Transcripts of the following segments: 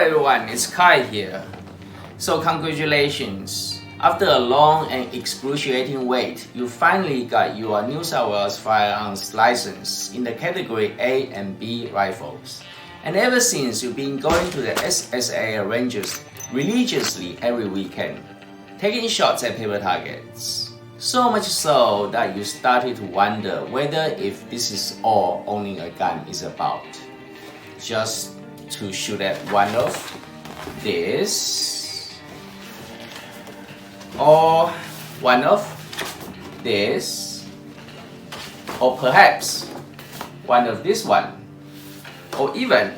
everyone, it's Kai here. So congratulations. After a long and excruciating wait, you finally got your New South Wales firearms license in the category A and B rifles. And ever since, you've been going to the SSA ranges religiously every weekend, taking shots at paper targets. So much so that you started to wonder whether if this is all owning a gun is about. Just to shoot at one of this, or one of this, or perhaps one of this one, or even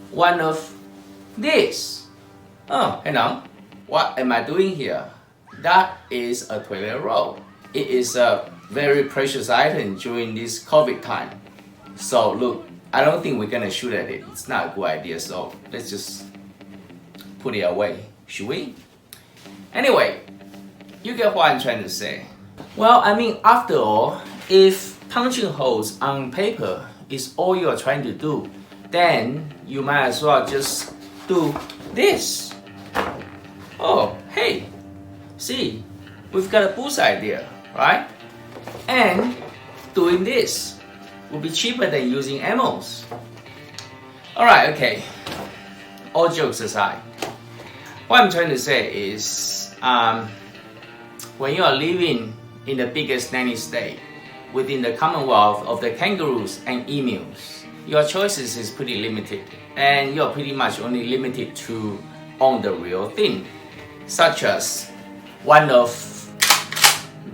one of this. Oh, hang on. What am I doing here? That is a toilet roll. It is a very precious item during this COVID time. So look, I don't think we're gonna shoot at it. It's not a good idea, so let's just put it away, should we? Anyway, you get what I'm trying to say. Well, I mean, after all, if punching holes on paper is all you're trying to do, then you might as well just do this. Oh, hey, see, we've got a bullseye there, right? And doing this will be cheaper than using ammos. Alright, okay, all jokes aside, what I'm trying to say is when you are living in the biggest nanny state within the Commonwealth of the kangaroos and emus, your choices is pretty limited, and you're pretty much only limited to own the real thing, such as one of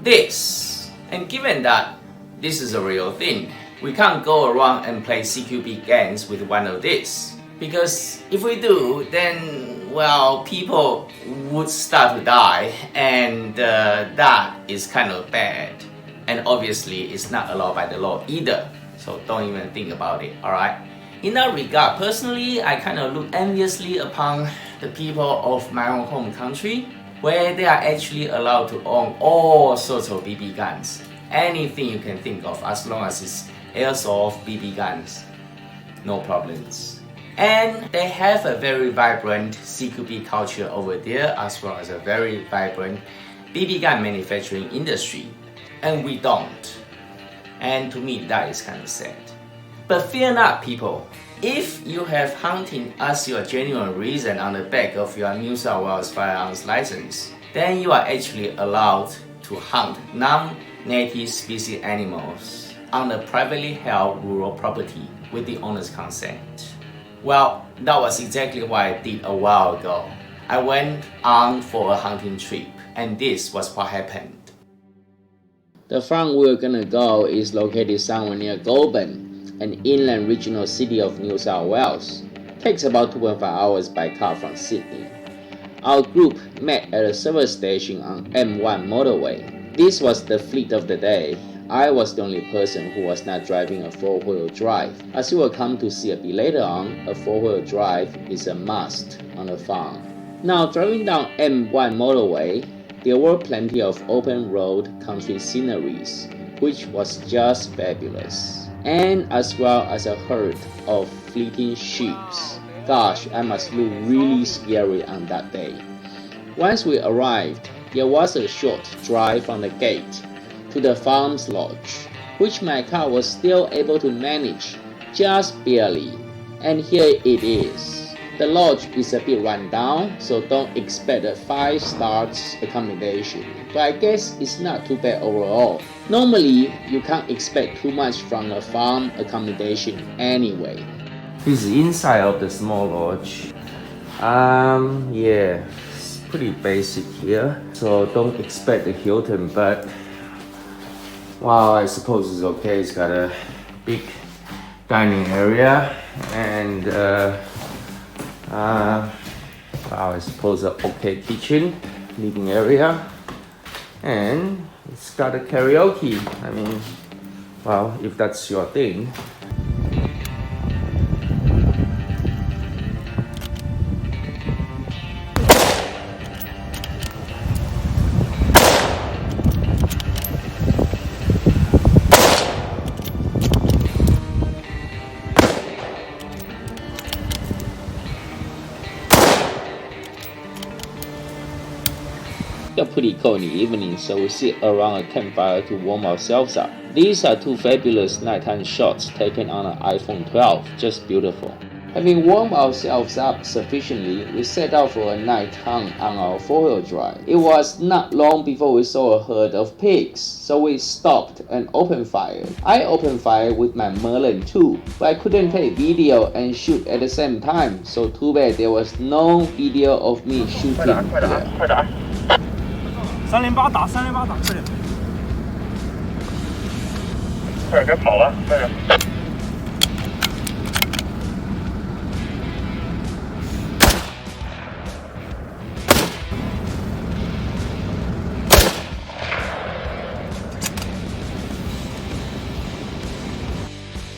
this. And given that this is a real thing, we can't go around and play CQB games with one of these, because if we do, then, well, people would start to die, and that is kind of bad, and obviously it's not allowed by the law either, so don't even think about it, alright? In that regard, personally, I kind of look enviously upon the people of my own home country, where they are actually allowed to own all sorts of BB guns, anything you can think of, as long as it's airsoft BB guns, no problems. And they have a very vibrant CQB culture over there, as well as a very vibrant BB gun manufacturing industry, and we don't. And to me, that is kind of sad. But fear not, people. If you have hunting as your genuine reason on the back of your New South Wales firearms license, then you are actually allowed to hunt non-native species animals on the privately held rural property with the owner's consent. Well, that was exactly what I did a while ago. I went on for a hunting trip, and this was what happened. The farm we're gonna go is located somewhere near Goulburn, an inland regional city of New South Wales. Takes about 2.5 hours by car from Sydney. Our group met at a service station on M1 motorway. This was the fleet of the day. I was the only person who was not driving a four-wheel drive. As you will come to see a bit later on, a four-wheel drive is a must on a farm. Now, driving down M1 motorway, there were plenty of open road country sceneries, which was just fabulous. And as well as a herd of fleeting sheep. Gosh, I must look really scary on that day. Once we arrived, there was a short drive from the gate to the farm's lodge, which my car was still able to manage, just barely. And here it is. The lodge is a bit run down, so don't expect a 5-star accommodation, but I guess it's not too bad overall. Normally, you can't expect too much from a farm accommodation anyway. This is inside of the small lodge. Yeah, it's pretty basic here, so don't expect the Hilton, but wow, I suppose it's okay. It's got a big dining area and wow, I suppose an okay kitchen, living area, and it's got a karaoke. I mean, well, if that's your thing. Still pretty cold in the evening, so we sit around a campfire to warm ourselves up. These are two fabulous nighttime shots taken on an iPhone 12, just beautiful. Having warmed ourselves up sufficiently, we set out for a night hunt on our four-wheel drive. It was not long before we saw a herd of pigs, so we stopped and opened fire. I opened fire with my Merlin too, but I couldn't take video and shoot at the same time, so too bad there was no video of me shooting there. 308打308打，快点！快点别跑了，快点！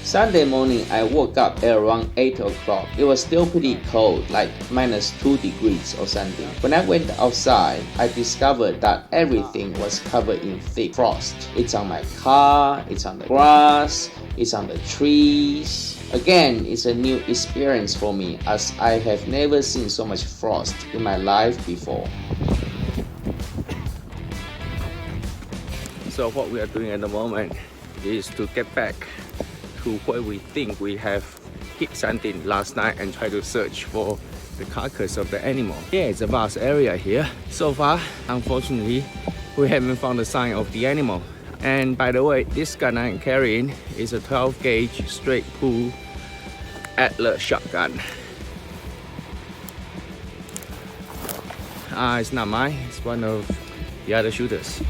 Sunday morning, I woke up at around 8 o'clock. It was still pretty cold, like -2 degrees or something. When I went outside, I discovered that everything was covered in thick frost. It's on my car, it's on the grass, it's on the trees. Again, it's a new experience for me as I have never seen so much frost in my life before. So what we are doing at the moment is to get back to where we think we have hit something last night and try to search for the carcass of the animal. Yeah, it's a vast area here. So far, unfortunately, we haven't found a sign of the animal. And by the way, this gun I'm carrying is a 12 gauge straight pull Atlas shotgun. It's not mine, it's one of the other shooters.